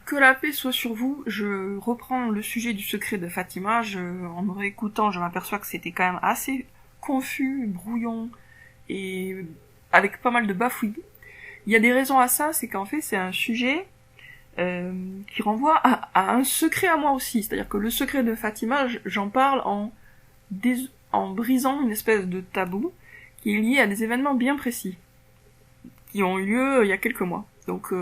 Que la paix soit sur vous, je reprends le sujet du secret de Fatima. En me réécoutant, je m'aperçois que c'était quand même assez confus, brouillon, et avec pas mal de bafouilles. Il y a des raisons à ça, c'est qu'en fait c'est un sujet qui renvoie à un secret à moi aussi. C'est-à-dire que le secret de Fatima, j'en parle en brisant une espèce de tabou qui est lié à des événements bien précis, qui ont eu lieu il y a quelques mois. Donc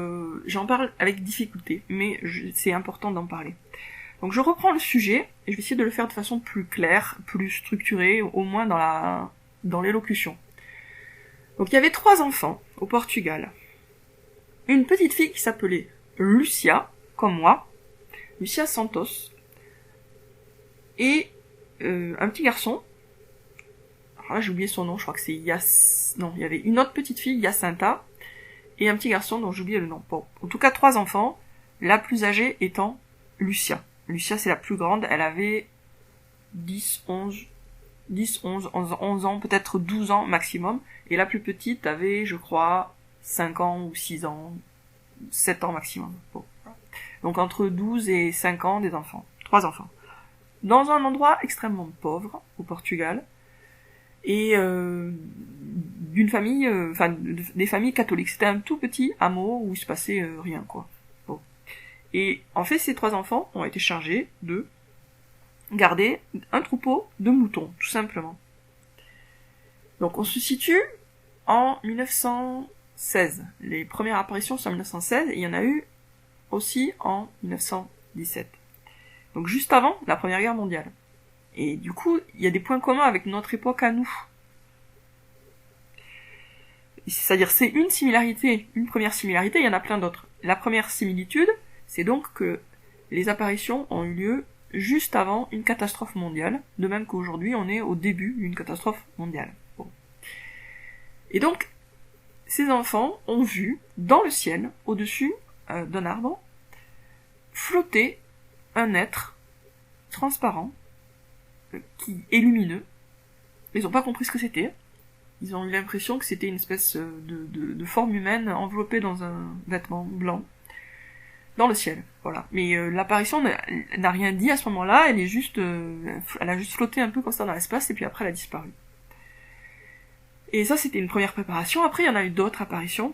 j'en parle avec difficulté, mais c'est important d'en parler. Donc je reprends le sujet, et je vais essayer de le faire de façon plus claire, plus structurée, au moins dans l'élocution. Donc il y avait 3 enfants au Portugal. Une petite fille qui s'appelait Lucia, comme moi, Lucia Santos, et un petit garçon, alors là j'ai oublié son nom, je crois que c'est non, il y avait une autre petite fille, Jacinta, et un petit garçon dont j'ai oublié le nom. Bon, en tout cas 3 enfants, la plus âgée étant Lucia. Lucia c'est la plus grande, elle avait 11 ans, peut-être 12 ans maximum, et la plus petite avait, je crois, 5 ans ou 6 ans, 7 ans maximum. Bon. Donc entre 12 et 5 ans des enfants, 3 enfants. Dans un endroit extrêmement pauvre, au Portugal, et d'une famille, des familles catholiques. C'était un tout petit hameau où il se passait rien, quoi. Bon. Et en fait, ces 3 enfants ont été chargés de garder un troupeau de moutons, tout simplement. Donc on se situe en 1916. Les premières apparitions sont en 1916, et il y en a eu aussi en 1917. Donc juste avant la Première Guerre mondiale. Et du coup, il y a des points communs avec notre époque à nous. C'est-à-dire, c'est une similarité, une première similarité, il y en a plein d'autres. La première similitude, c'est donc que les apparitions ont eu lieu juste avant une catastrophe mondiale, de même qu'aujourd'hui, on est au début d'une catastrophe mondiale. Bon. Et donc, ces enfants ont vu, dans le ciel, au-dessus d'un arbre, flotter un être transparent, qui est lumineux. Ils n'ont pas compris ce que c'était. Ils ont eu l'impression que c'était une espèce de forme humaine enveloppée dans un vêtement blanc dans le ciel. Voilà. Mais l'apparition n'a rien dit à ce moment-là. Elle a juste flotté un peu comme ça dans l'espace, et puis après elle a disparu. Et ça, c'était une première préparation. Après, il y en a eu d'autres apparitions.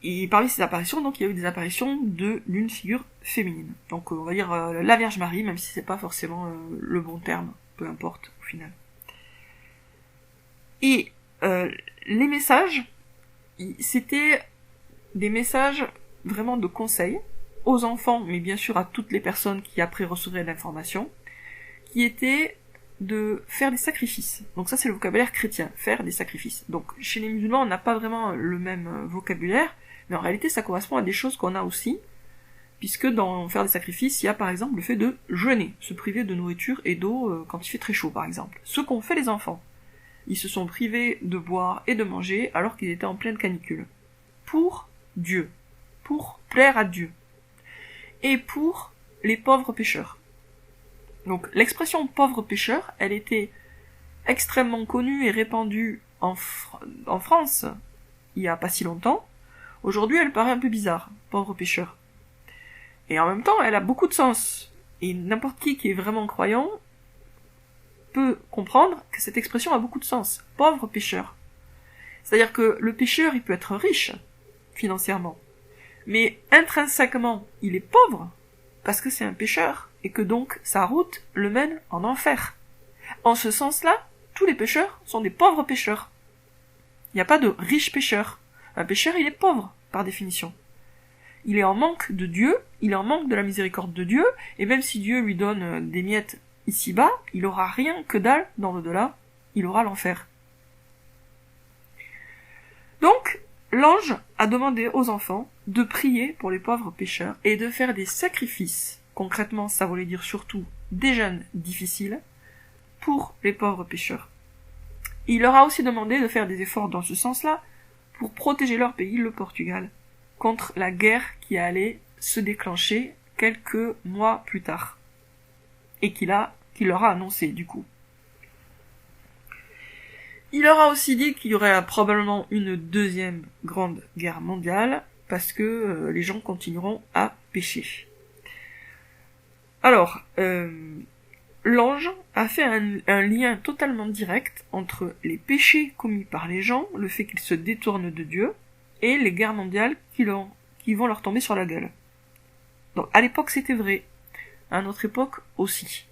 Et parmi ces apparitions, donc, il y a eu des apparitions d'une figure féminine. Donc, on va dire la Vierge Marie, même si c'est pas forcément le bon terme, peu importe, au final. Et les messages, c'était des messages vraiment de conseil aux enfants, mais bien sûr à toutes les personnes qui après recevraient l'information, qui étaient de faire des sacrifices. Donc ça, c'est le vocabulaire chrétien, faire des sacrifices. Donc, chez les musulmans, on n'a pas vraiment le même vocabulaire, mais en réalité, ça correspond à des choses qu'on a aussi, puisque dans faire des sacrifices, il y a par exemple le fait de jeûner, se priver de nourriture et d'eau quand il fait très chaud, par exemple. Ce qu'ont fait les enfants. Ils se sont privés de boire et de manger alors qu'ils étaient en pleine canicule. Pour Dieu. Pour plaire à Dieu. Et pour les pauvres pécheurs. Donc l'expression pauvre pécheur, elle était extrêmement connue et répandue en France il y a pas si longtemps. Aujourd'hui, elle paraît un peu bizarre, pauvre pécheur. Et en même temps, elle a beaucoup de sens. Et n'importe qui est vraiment croyant peut comprendre que cette expression a beaucoup de sens. Pauvre pécheur. C'est-à-dire que le pécheur, il peut être riche, financièrement. Mais intrinsèquement, il est pauvre, parce que c'est un pécheur, et que donc sa route le mène en enfer. En ce sens-là, tous les pécheurs sont des pauvres pécheurs. Il n'y a pas de riches pécheurs. Un pécheur, il est pauvre, par définition. Il est en manque de Dieu, il est en manque de la miséricorde de Dieu, et même si Dieu lui donne des miettes ici-bas, il aura rien que dalle dans l'au-delà, il aura l'enfer. Donc, l'ange a demandé aux enfants de prier pour les pauvres pécheurs et de faire des sacrifices. Concrètement, ça voulait dire surtout des jeûnes difficiles pour les pauvres pécheurs. Il leur a aussi demandé de faire des efforts dans ce sens-là pour protéger leur pays, le Portugal, contre la guerre qui allait se déclencher quelques mois plus tard. Et qu'il leur a annoncé, du coup. Il leur a aussi dit qu'il y aurait probablement une deuxième grande guerre mondiale, parce que les gens continueront à pécher. Alors, l'ange a fait un lien totalement direct entre les péchés commis par les gens, le fait qu'ils se détournent de Dieu, et les guerres mondiales qui vont leur tomber sur la gueule. Donc, à l'époque, c'était vrai. À notre époque aussi.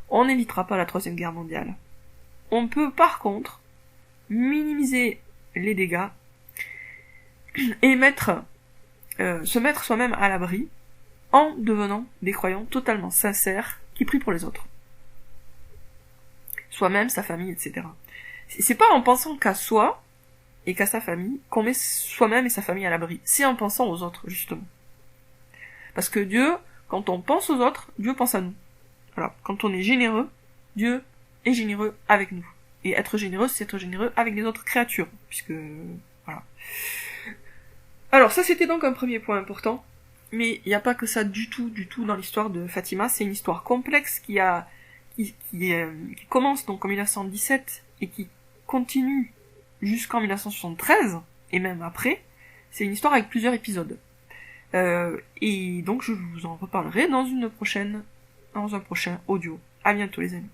On n'évitera pas la troisième guerre mondiale. On peut, par contre, minimiser les dégâts et se mettre soi-même à l'abri en devenant des croyants totalement sincères qui prient pour les autres. Soi-même, sa famille, etc. C'est pas en pensant qu'à soi et qu'à sa famille qu'on met soi-même et sa famille à l'abri. C'est en pensant aux autres, justement. Parce que Dieu, quand on pense aux autres, Dieu pense à nous. Voilà. Quand on est généreux, Dieu est généreux avec nous. Et être généreux, c'est être généreux avec les autres créatures. Puisque, voilà. Alors, ça c'était donc un premier point important. Mais il n'y a pas que ça du tout dans l'histoire de Fatima. C'est une histoire complexe qui commence donc en 1917 et qui continue jusqu'en 1973, et même après. C'est une histoire avec plusieurs épisodes. Et donc je vous en reparlerai dans un prochain audio. À bientôt les amis.